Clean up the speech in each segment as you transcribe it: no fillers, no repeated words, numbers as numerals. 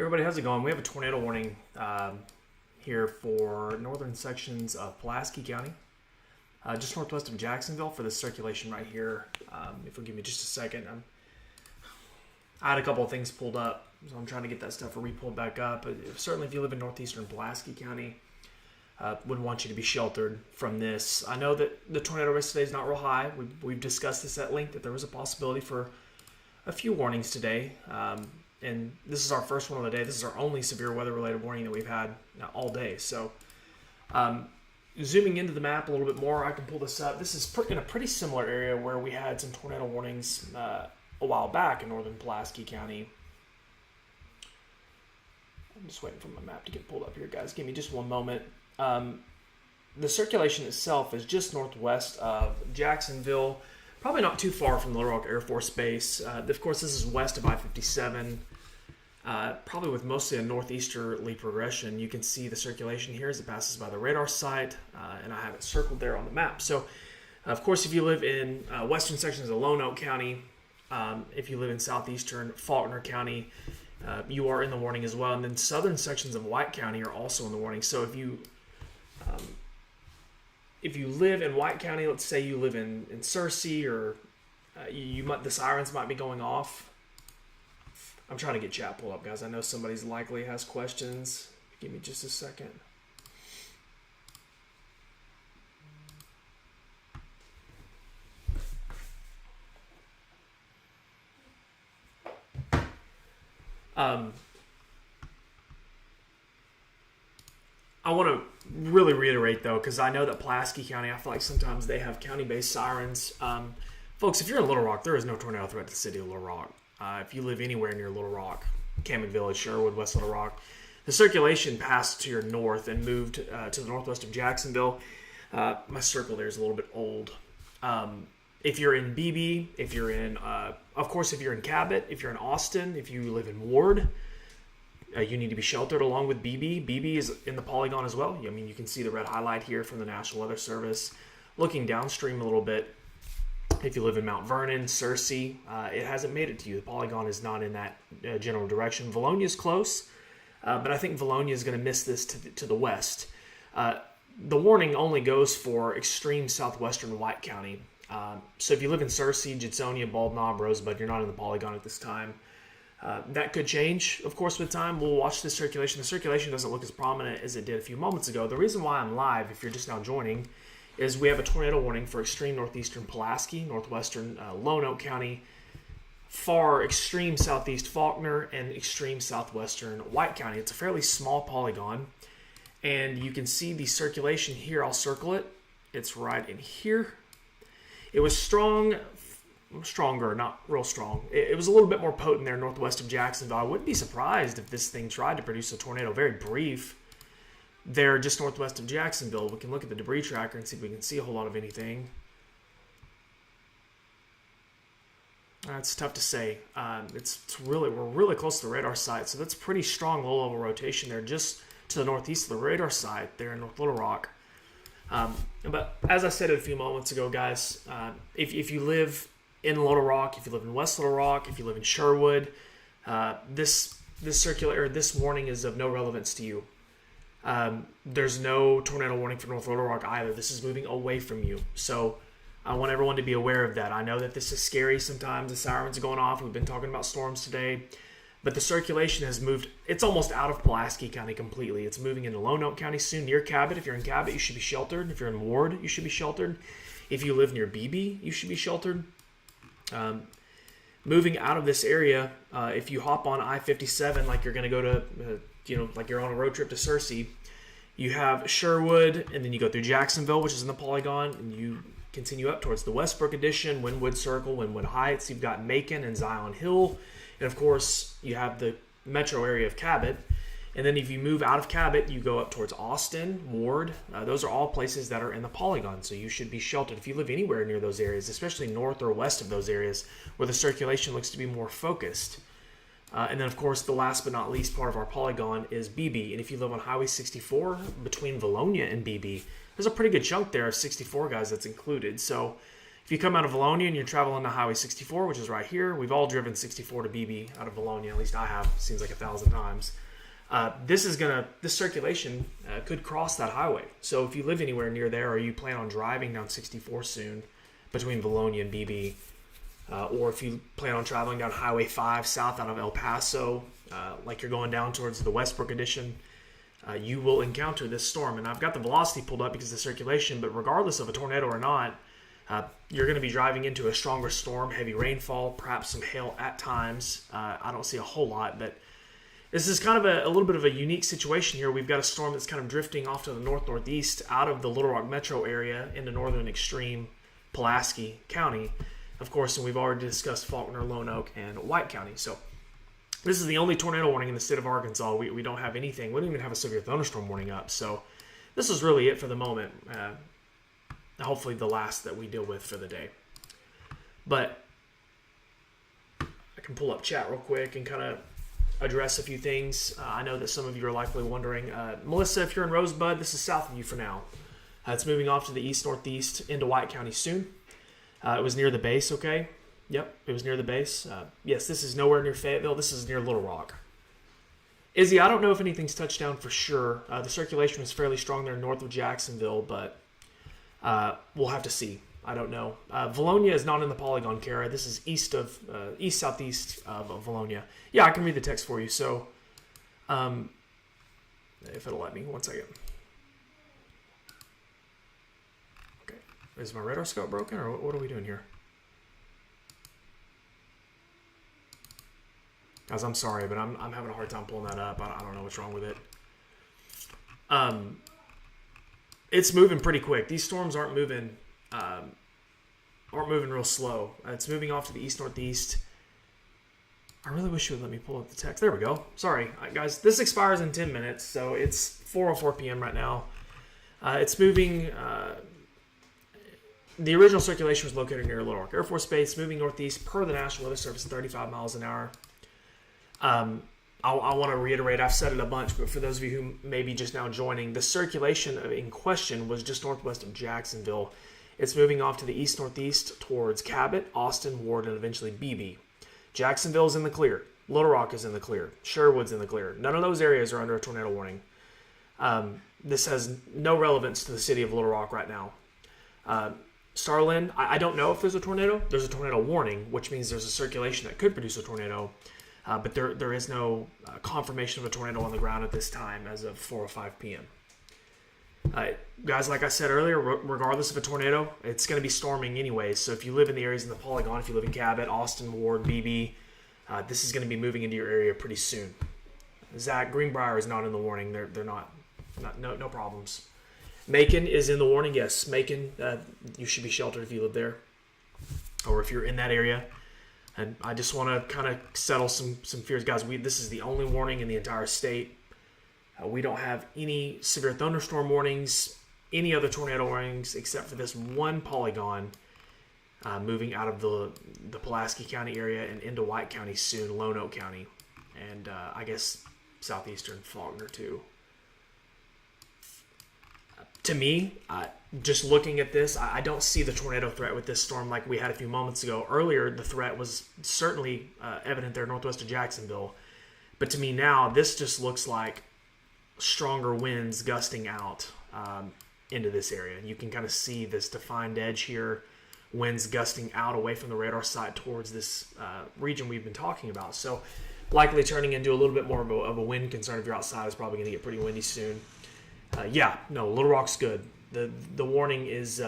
Everybody, how's it going? We have a tornado warning here for northern sections of Pulaski County, just northwest of Jacksonville for this circulation right here. If you'll give me just a second, I had a couple of things pulled up, so I'm trying to get that stuff re-pulled back up. But certainly if you live in northeastern Pulaski County, would want you to be sheltered from this. I know that the tornado risk today is not real high. We've discussed this at length, that there was a possibility for a few warnings today. And this is our first one of the day. This is our only severe weather-related warning that we've had all day. So zooming into the map a little bit more, I can pull this up. This is in a pretty similar area where we had some tornado warnings a while back in northern Pulaski County. I'm just waiting for my map to get pulled up here, guys. Give me just one moment. The circulation itself is just northwest of Jacksonville, probably not too far from Little Rock Air Force Base. Of course, this is west of I-57, probably with mostly a northeasterly progression. You can see the circulation here as it passes by the radar site, and I have it circled there on the map. So, of course, if you live in western sections of Lonoke County, if you live in southeastern Faulkner County, you are in the warning as well. And then southern sections of White County are also in the warning. So if you live in White County, let's say you live in Searcy, or the sirens might be going off. I'm trying to get chat pulled up, guys. I know somebody's likely has questions. Give me just a second. I want to really reiterate, though, because I know that Pulaski County, I feel like sometimes they have county-based sirens. Folks, if you're in Little Rock, there is no tornado threat to the city of Little Rock. If you live anywhere near Little Rock, Camden Village, Sherwood, West Little Rock, the circulation passed to your north and moved to the northwest of Jacksonville. My circle there is a little bit old. If you're in BB, if you're in, of course, if you're in Cabot, if you're in Austin, if you live in Ward, you need to be sheltered along with BB. BB is in the polygon as well. I mean, you can see the red highlight here from the National Weather Service. Looking downstream a little bit, if you live in Mount Vernon, Searcy, it hasn't made it to you. The polygon is not in that general direction. Valonia is close, but I think Valonia is going to miss this to the west. The warning only goes for extreme southwestern White County. So if you live in Searcy, Judsonia, Bald Knob, Rosebud, you're not in the polygon at this time. That could change, of course, with time. We'll watch the circulation. The circulation doesn't look as prominent as it did a few moments ago. The reason why I'm live, if you're just now joining, is we have a tornado warning for extreme northeastern Pulaski, northwestern Lonoke County, far extreme southeast Faulkner, and extreme southwestern White County. It's a fairly small polygon, and you can see the circulation here. I'll circle it. It's right in here. It was stronger, not real strong. It was a little bit more potent there northwest of Jacksonville. I wouldn't be surprised if this thing tried to produce a tornado very brief there just northwest of Jacksonville. We can look at the debris tracker and see if we can see a whole lot of anything. It's tough to say. We're really close to the radar site, so that's pretty strong low-level rotation there just to the northeast of the radar site there in North Little Rock. But as I said a few moments ago, guys, if you live in Little Rock, if you live in West Little Rock, if you live in Sherwood, this warning is of no relevance to you. There's no tornado warning for North Little Rock either. This is moving away from you. So I want everyone to be aware of that. I know that this is scary sometimes. The sirens are going off. We've been talking about storms today. But the circulation has moved. It's almost out of Pulaski County completely. It's moving into Lonoke County soon, near Cabot. If you're in Cabot, you should be sheltered. If you're in Ward, you should be sheltered. If you live near BB, you should be sheltered. Moving out of this area, if you hop on I-57 like you're going to go to, like you're on a road trip to Searcy, you have Sherwood, and then you go through Jacksonville, which is in the polygon, and you continue up towards the Westbrook Addition, Wynwood Circle, Wynwood Heights. You've got Macon and Zion Hill. And, of course, you have the metro area of Cabot. And then if you move out of Cabot, you go up towards Austin, Ward. Those are all places that are in the polygon, so you should be sheltered. If you live anywhere near those areas, especially north or west of those areas where the circulation looks to be more focused. And then, of course, the last but not least part of our polygon is BB. And if you live on Highway 64 between Valonia and BB, there's a pretty good chunk there of 64 guys that's included. So If you come out of Valonia and you're traveling to Highway 64, which is right here, we've all driven 64 to BB out of Valonia. At least I have. Seems like 1,000 times. This circulation could cross that highway. So if you live anywhere near there, or you plan on driving down 64 soon between Valonia and BB, or if you plan on traveling down Highway 5 south out of El Paso, like you're going down towards the Westbrook Addition, you will encounter this storm. And I've got the velocity pulled up because of the circulation, but regardless of a tornado or not, you're going to be driving into a stronger storm, heavy rainfall, perhaps some hail at times. I don't see a whole lot, but this is kind of a little bit of a unique situation here. We've got a storm that's kind of drifting off to the north-northeast out of the Little Rock metro area into northern extreme Pulaski County, of course, and we've already discussed Faulkner, Lone Oak, and White County. So this is the only tornado warning in the state of Arkansas. We don't have anything. We don't even have a severe thunderstorm warning up. So this is really it for the moment. Hopefully the last that we deal with for the day. But I can pull up chat real quick and kind of address a few things. I know that some of you are likely wondering. Melissa, if you're in Rosebud, this is south of you for now. It's moving off to the east-northeast into White County soon. It was near the base, okay? Yep, it was near the base. Yes, this is nowhere near Fayetteville. This is near Little Rock. Izzy, I don't know if anything's touched down for sure. The circulation was fairly strong there north of Jacksonville, but we'll have to see. I don't know. Valonia is not in the polygon, Kara. This is east-southeast of Valonia. Yeah, I can read the text for you. So, if it'll let me. 1 second. Okay. Is my radar scope broken, or what are we doing here? Guys, I'm sorry, but I'm having a hard time pulling that up. I don't know what's wrong with it. It's moving pretty quick. These storms aren't moving real slow. It's moving off to the east-northeast. I really wish you would let me pull up the text. There we go. Sorry, guys. This expires in 10 minutes, so it's 4:04 p.m. right now. It's moving. The original circulation was located near Little Rock Air Force Base, moving northeast per the National Weather Service at 35 miles an hour. I want to reiterate, I've said it a bunch, but for those of you who may be just now joining, the circulation in question was just northwest of Jacksonville. It's moving off to the east-northeast towards Cabot, Austin, Ward, and eventually BB. Jacksonville's in the clear. Little Rock is in the clear. Sherwood's in the clear. None of those areas are under a tornado warning. This has no relevance to the city of Little Rock right now. Starlin, I don't know if there's a tornado. There's a tornado warning, which means there's a circulation that could produce a tornado. But there is no confirmation of a tornado on the ground at this time as of 4:05 p.m. Guys, like I said earlier, regardless of a tornado, it's going to be storming anyway. So if you live in the areas in the polygon, if you live in Cabot, Austin, Ward, BB, this is going to be moving into your area pretty soon. Zach, Greenbrier is not in the warning. They're not no problems. Macon is in the warning. Yes, Macon, you should be sheltered if you live there, or if you're in that area. And I just want to kind of settle some fears, guys. This is the only warning in the entire state. We don't have any severe thunderstorm warnings, any other tornado warnings, except for this one polygon moving out of the Pulaski County area and into White County soon, Lone Oak County, and I guess southeastern Faulkner too. To me, just looking at this, I don't see the tornado threat with this storm like we had a few moments ago. Earlier, the threat was certainly evident there northwest of Jacksonville. But to me now, this just looks like stronger winds gusting out into this area. You can kind of see this defined edge here, winds gusting out away from the radar site towards this region we've been talking about. So likely turning into a little bit more of a wind concern if you're outside. It's probably going to get pretty windy soon. Little Rock's good. The warning is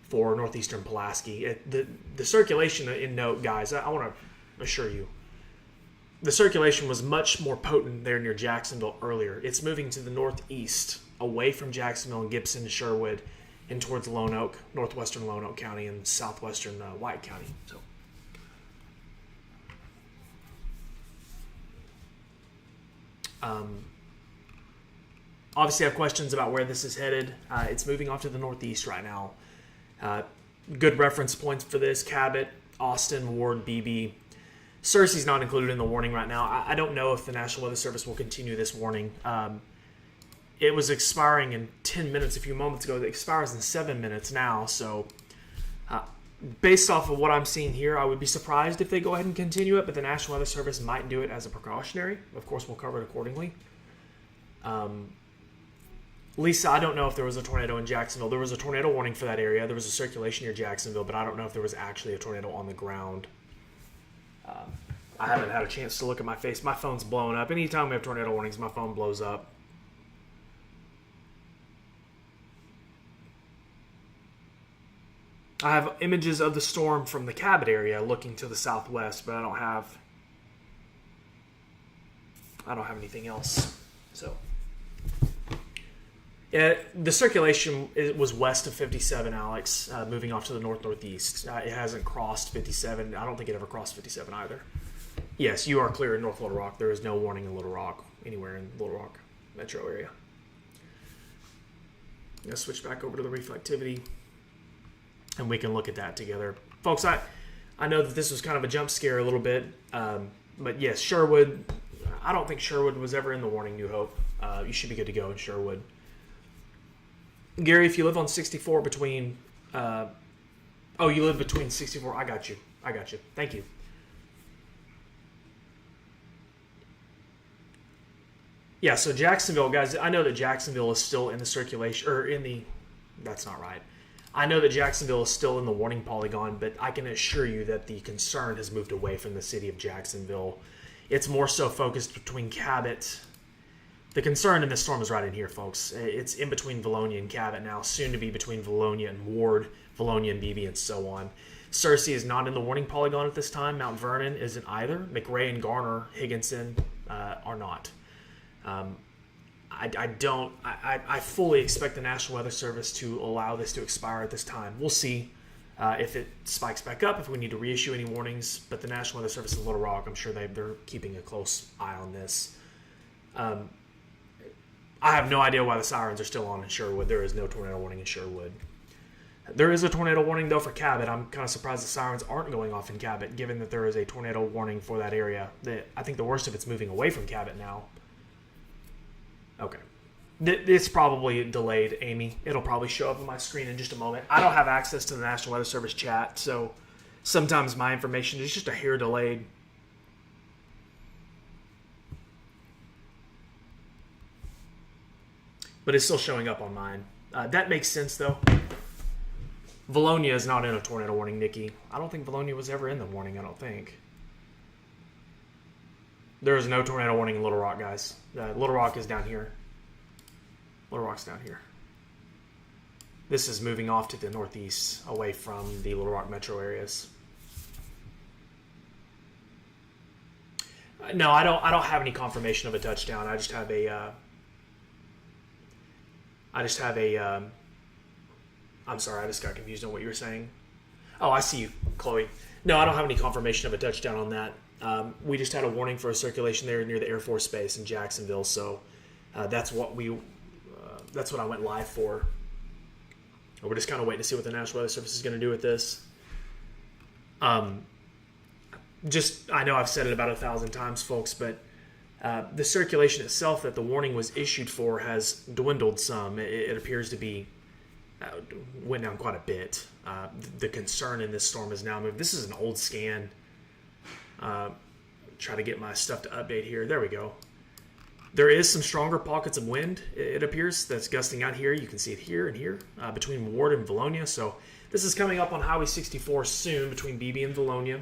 for northeastern Pulaski. The circulation in note, guys, I want to assure you, the circulation was much more potent there near Jacksonville earlier. It's moving to the northeast, away from Jacksonville and Gibson and Sherwood, and towards Lone Oak, northwestern Lone Oak County and southwestern White County. So, obviously, I have questions about where this is headed. It's moving off to the northeast right now. Good reference points for this: Cabot, Austin, Ward, BB. Searcy's not included in the warning right now. I don't know if the National Weather Service will continue this warning. It was expiring in 10 minutes a few moments ago. It expires in 7 minutes now. So Based off of what I'm seeing here, I would be surprised if they go ahead and continue it, but the National Weather Service might do it as a precautionary. Of course, we'll cover it accordingly. Lisa, I don't know if there was a tornado in Jacksonville. There was a tornado warning for that area. There was a circulation near Jacksonville, but I don't know if there was actually a tornado on the ground. I haven't had a chance to look at my face. My phone's blowing up. Anytime we have tornado warnings, my phone blows up. I have images of the storm from the Cabot area looking to the southwest, but I don't have anything else. So, yeah, the circulation was west of 57, Alex, moving off to the northeast. It hasn't crossed 57. I don't think it ever crossed 57 either. Yes, you are clear in North Little Rock. There is no warning in Little Rock, anywhere in Little Rock metro area. I'm going to switch back over to the reflectivity, and we can look at that together. Folks, I know that this was kind of a jump scare a little bit, but yes, Sherwood, I don't think Sherwood was ever in the warning, New Hope. You should be good to go in Sherwood. Gary, if you live on 64 between... you live between 64. I got you. Thank you. Yeah, so Jacksonville, guys, I know that Jacksonville is still in the circulation, or in the... That's not right. I know that Jacksonville is still in the warning polygon, but I can assure you that the concern has moved away from the city of Jacksonville. It's more so focused between Cabot. The concern in this storm is right in here, folks. It's in between Valonia and Cabot now, soon to be between Valonia and Ward, Valonia and Beebe, and so on. Searcy is not in the warning polygon at this time. Mount Vernon isn't either. McRae and Garner, Higginson are not. I fully expect the National Weather Service to allow this to expire at this time. We'll see if it spikes back up, if we need to reissue any warnings. But the National Weather Service in Little Rock, I'm sure they're keeping a close eye on this. I have no idea why the sirens are still on in Sherwood. There is no tornado warning in Sherwood. There is a tornado warning, though, for Cabot. I'm kind of surprised the sirens aren't going off in Cabot, given that there is a tornado warning for that area. I think the worst of it's moving away from Cabot now. Okay. It's probably delayed, Amy. It'll probably show up on my screen in just a moment. I don't have access to the National Weather Service chat, so sometimes my information is just a hair delayed. But it's still showing up on mine. That makes sense, though. Valonia is not in a tornado warning, Nikki. I don't think Valonia was ever in the warning, I don't think. There is no tornado warning in Little Rock, guys. Little Rock is down here. Little Rock's down here. This is moving off to the northeast, away from the Little Rock metro areas. No, I don't have any confirmation of a touchdown. I just have a... I'm sorry, I just got confused on what you were saying. Oh, I see you, Chloe. No, I don't have any confirmation of a touchdown on that. We just had a warning for a circulation there near the Air Force Base in Jacksonville, so that's what I went live for. We're just kind of waiting to see what the National Weather Service is going to do with this. I know I've said it about 1,000 times, folks, but the circulation itself that the warning was issued for has dwindled some. It appears to be went down quite a bit. The concern in this storm is now moved. This is an old scan. Try to get my stuff to update here. There we go. There is some stronger pockets of wind, it appears, that's gusting out here. You can see it here and here between Ward and Valonia. So this is coming up on Highway 64 soon between Beebe and Valonia.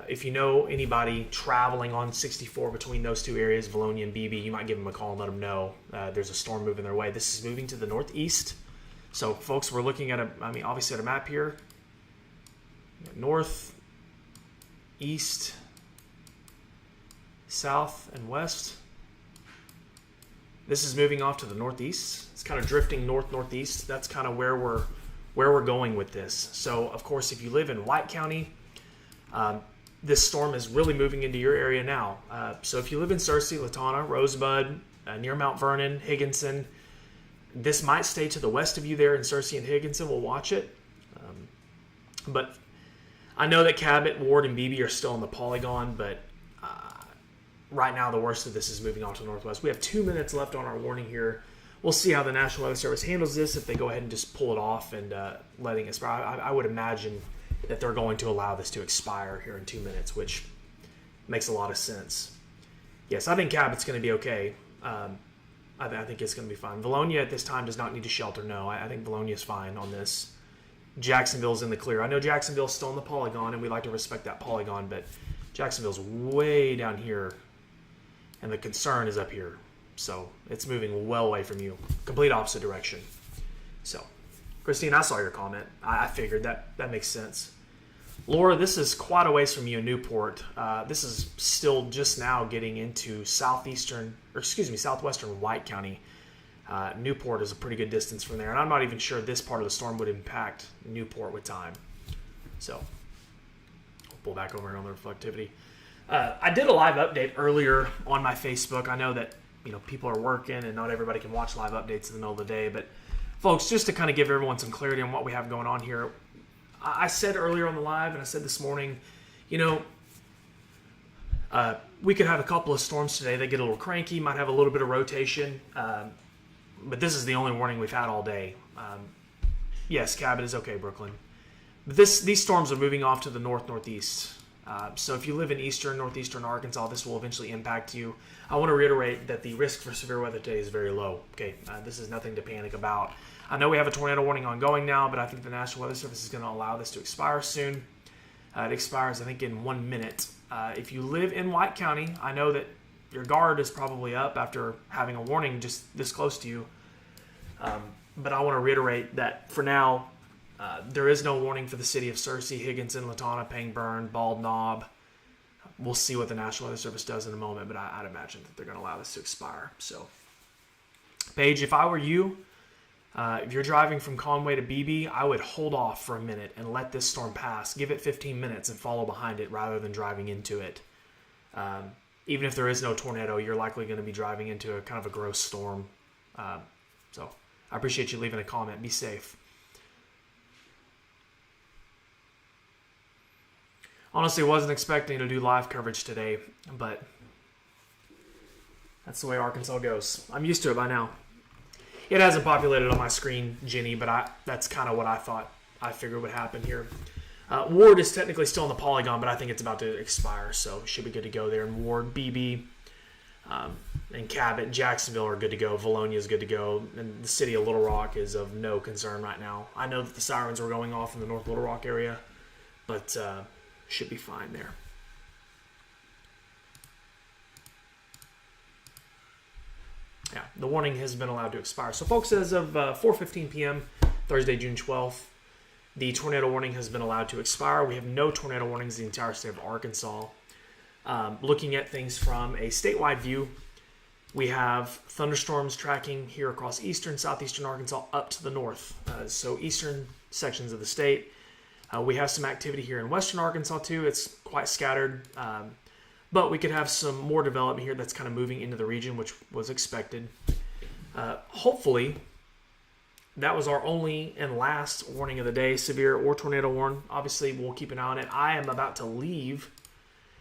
If you know anybody traveling on 64 between those two areas, Valonia and Beebe, you might give them a call and let them know there's a storm moving their way. This is moving to the northeast. So, folks, we're looking at obviously at a map here. North, east, south, and west. This is moving off to the northeast. It's kind of drifting north-northeast. That's kind of where we're going with this. So, of course, if you live in White County, this storm is really moving into your area now. So if you live in Searcy, Latana, Rosebud, near Mount Vernon, Higginson, this might stay to the west of you there in Searcy and Higginson. We'll watch it. But I know that Cabot, Ward, and Beebe are still in the polygon, but right now the worst of this is moving on to the northwest. We have 2 minutes left on our warning here. we'll see how the National Weather Service handles this, if they go ahead and just pull it off and letting it expire. I would imagine that they're going to allow this to expire here in 2 minutes, which makes a lot of sense. Yes, I think Cabot's going to be okay. I think it's going to be fine. Valonia at this time does not need to shelter. No, I think Valonia's fine on this. Jacksonville's in the clear. I know Jacksonville's still in the polygon, and we like to respect that polygon, but Jacksonville's way down here, and the concern is up here. So it's moving well away from you. Complete opposite direction. So, Christine, I saw your comment. I figured that makes sense. Laura, this is quite a ways from you in Newport. This is still just now getting into southwestern White County. Newport is a pretty good distance from there, and I'm not even sure this part of the storm would impact Newport with time. So, we'll pull back over here on the reflectivity. I did a live update earlier on my Facebook. I know that people are working and not everybody can watch live updates in the middle of the day, but folks, just to kind of give everyone some clarity on what we have going on here, I said earlier on the live, and I said this morning, we could have a couple of storms today. They get a little cranky, might have a little bit of rotation, but this is the only warning we've had all day. Yes, Cabot is okay, Brooklyn. But these storms are moving off to the northeast. So if you live in northeastern Arkansas, this will eventually impact you. I want to reiterate that the risk for severe weather today is very low. Okay, this is nothing to panic about. I know we have a tornado warning ongoing now, but I think the National Weather Service is going to allow this to expire soon. It expires, I think, in 1 minute. If you live in White County, I know that your guard is probably up after having a warning just this close to you. But I want to reiterate that for now, there is no warning for the city of Searcy, Higginson, Latona, Pangburn, Bald Knob. We'll see what the National Weather Service does in a moment, but I'd imagine that they're going to allow this to expire. So, Paige, if I were you, if you're driving from Conway to Beebe, I would hold off for a minute and let this storm pass. Give it 15 minutes and follow behind it rather than driving into it. Even if there is no tornado, you're likely going to be driving into a kind of a gross storm. So I appreciate you leaving a comment. Be safe. Honestly, wasn't expecting to do live coverage today, but that's the way Arkansas goes. I'm used to it by now. It hasn't populated on my screen, Jenny, but that's kind of what I figured would happen here. Ward is technically still in the polygon, but I think it's about to expire, so should be good to go there. And Ward, BB, and Cabot, Jacksonville are good to go. Valonia is good to go. And the city of Little Rock is of no concern right now. I know that the sirens were going off in the North Little Rock area, but should be fine there. Yeah, the warning has been allowed to expire. So, folks, as of 4:15 p.m., Thursday, June 12th, the tornado warning has been allowed to expire. We have no tornado warnings in the entire state of Arkansas. Looking at things from a statewide view, we have thunderstorms tracking here across eastern, southeastern Arkansas up to the north. So eastern sections of the state. We have some activity here in western Arkansas too. It's quite scattered. But we could have some more development here that's kind of moving into the region, which was expected. Hopefully, that was our only and last warning of the day, severe or tornado warn. Obviously, we'll keep an eye on it. I am about to leave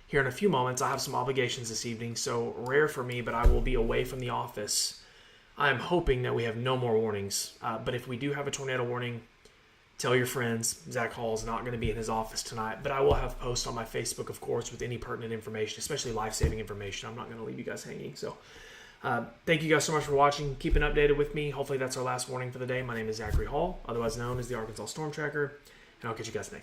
here in a few moments. I have some obligations this evening, so rare for me, but I will be away from the office. I am hoping that we have no more warnings. But if we do have a tornado warning, tell your friends. Zach Hall is not going to be in his office tonight, but I will have posts on my Facebook, of course, with any pertinent information, especially life-saving information. I'm not going to leave you guys hanging. So thank you guys so much for watching. Keeping updated with me. Hopefully that's our last warning for the day. My name is Zachary Hall, otherwise known as the Arkansas Storm Tracker, and I'll catch you guys next time.